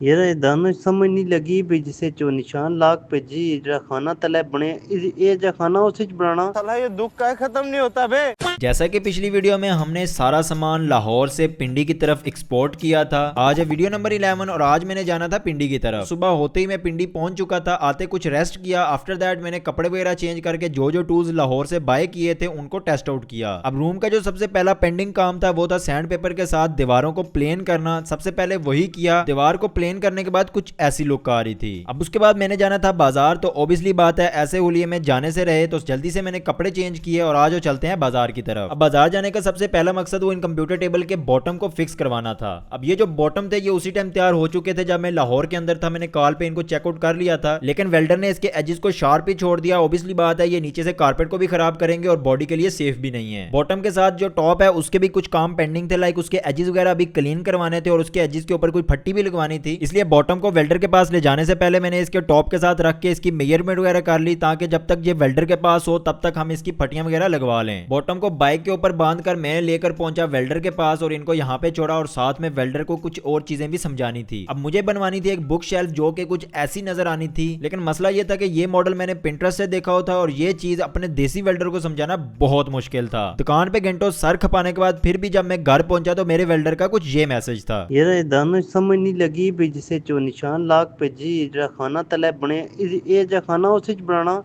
यार दानो समझ नहीं लगी भी जिसे चो निशान लाख पे जी जरा खाना तले बने ये जरा खाना उसे बनाना साला ये दुख का खत्म नहीं होता बे। जैसा कि पिछली वीडियो में हमने सारा सामान लाहौर से पिंडी की तरफ एक्सपोर्ट किया था। आज है वीडियो नंबर 11 और आज मैंने जाना था पिंडी की तरफ। सुबह होते ही मैं पिंडी पहुंच चुका था। आते कुछ रेस्ट किया। आफ्टर दैट मैंने कपड़े वगैरह चेंज करके जो जो टूल्स लाहौर से बाय किए थे उनको टेस्ट आउट किया। अब रूम का जो सबसे पहला पेंडिंग काम था वो था सैंड पेपर के साथ दीवारों को प्लेन करना। सबसे पहले वही किया। दीवार को प्लेन करने के बाद कुछ ऐसी लुक आ रही थी। अब उसके बाद मैंने जाना था बाजार, तो ऑब्वियसली बात है ऐसे हुलिये में जाने से रहे, तो जल्दी से मैंने कपड़े चेंज किए और आज चलते हैं बाजार की तरफ। अब बाजार जाने का सबसे पहला मकसद वो इन कंप्यूटर टेबल के बॉटम को फिक्स करवाना था। अब ये जो बॉटम थे ये उसी टाइम तैयार हो चुके थे जब मैं लाहौर के अंदर था। मैंने कॉल पे इनको चेकआउट कर लिया था, लेकिन वेल्डर ने इसके एजेस को शार्प ही छोड़ दिया। ऑब्वियसली बात है ये नीचे से कारपेट को भी खराब करेंगे और बॉडी के लिए सेफ भी नहीं है। बॉटम के साथ जो टॉप है उसके भी कुछ काम पेंडिंग थे, लाइक उसके एजेस वगैरह भी क्लीन करवाने थे और उसके एजेस के ऊपर कोई फट्टी भी लगवानी थी। इसलिए बॉटम को वेल्डर के पास ले जाने से पहले मैंने इसके टॉप के साथ रख के इसकी मेजरमेंट वगैरह कर ली, ताकि जब तक ये वेल्डर के पास हो तब तक हम इसकी फटियां वगैरह लगवा लें। बॉटम को बाइक के ऊपर बांध कर मैं लेकर पहुंचा वेल्डर के पास और इनको यहाँ पे छोड़ा और साथ में वेल्डर को कुछ और चीजें भी समझानी थी। अब मुझे बनवानी थी एक बुक शेल्फ जो कि कुछ ऐसी नजर आनी थी, लेकिन मसला ये था कि ये मॉडल मैंने पिंटरेस्ट से देखा हुआ था और ये चीज अपने देसी वेल्डर को समझाना बहुत मुश्किल था। दुकान पे घंटों सर खपाने के बाद फिर भी जब मैं घर पहुंचा तो मेरे वेल्डर का कुछ ये मैसेज था। यार दानो समझ नहीं लगी भी जिसे चो निशान लाख पे जी जरा खाना तले बने ये जरा खाना उसे बनाना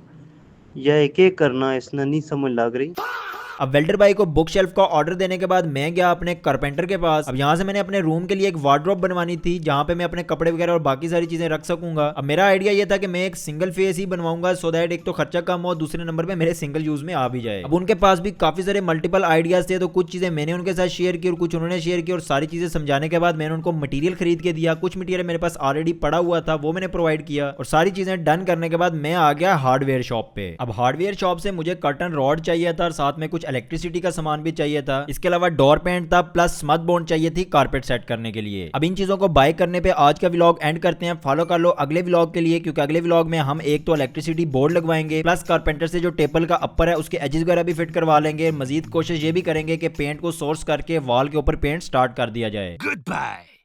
या एक एक करना इसने नहीं समझ लग रही। अब वेल्डर भाई को बुक शेल्फ का ऑर्डर देने के बाद मैं गया अपने कारपेंटर के पास। अब यहाँ से मैंने अपने रूम के लिए एक वार्डरोब बनवानी थी जहाँ पे मैं अपने कपड़े वगैरह और बाकी सारी चीजें रख सकूंगा। अब मेरा आइडिया ये था कि मैं एक सिंगल फेस ही बनवाऊंगा, सो दैट एक तो खर्चा कम हो, दूसरे नंबर पे मेरे सिंगल यूज में आ भी जाए। अब उनके पास भी काफी सारे मल्टीपल आइडियाज थे, तो कुछ चीजें मैंने उनके साथ शेयर की और कुछ उन्होंने शेयर की और सारी चीजें समझाने के बाद मैंने उनको मटीरियल खरीद के दिया। कुछ मटीरियल मेरे पास ऑलरेडी पड़ा हुआ था वो मैंने प्रोवाइड किया और सारी चीजें डन करने के बाद मैं आ गया हार्डवेयर शॉप पे। अब हार्डवेयर शॉप से मुझे कर्टन रॉड चाहिए था और साथ में कुछ इलेक्ट्रिसिटी का सामान भी चाहिए था। इसके अलावा डोर पेंट था प्लस स्मथ बोर्ड चाहिए थी कारपेट सेट करने के लिए। अब इन चीजों को बाय करने पे आज का व्लॉग एंड करते हैं। फॉलो कर लो अगले व्लॉग के लिए, क्योंकि अगले व्लॉग में हम एक तो इलेक्ट्रिसिटी बोर्ड लगवाएंगे प्लस कारपेंटर से जो टेबल का अपर है उसके एजेस वगैरह भी फिट करवा लेंगे। मजीद कोशिश ये भी करेंगे कि पेंट को सोर्स करके वॉल के ऊपर पेंट स्टार्ट कर दिया जाए। Good bye.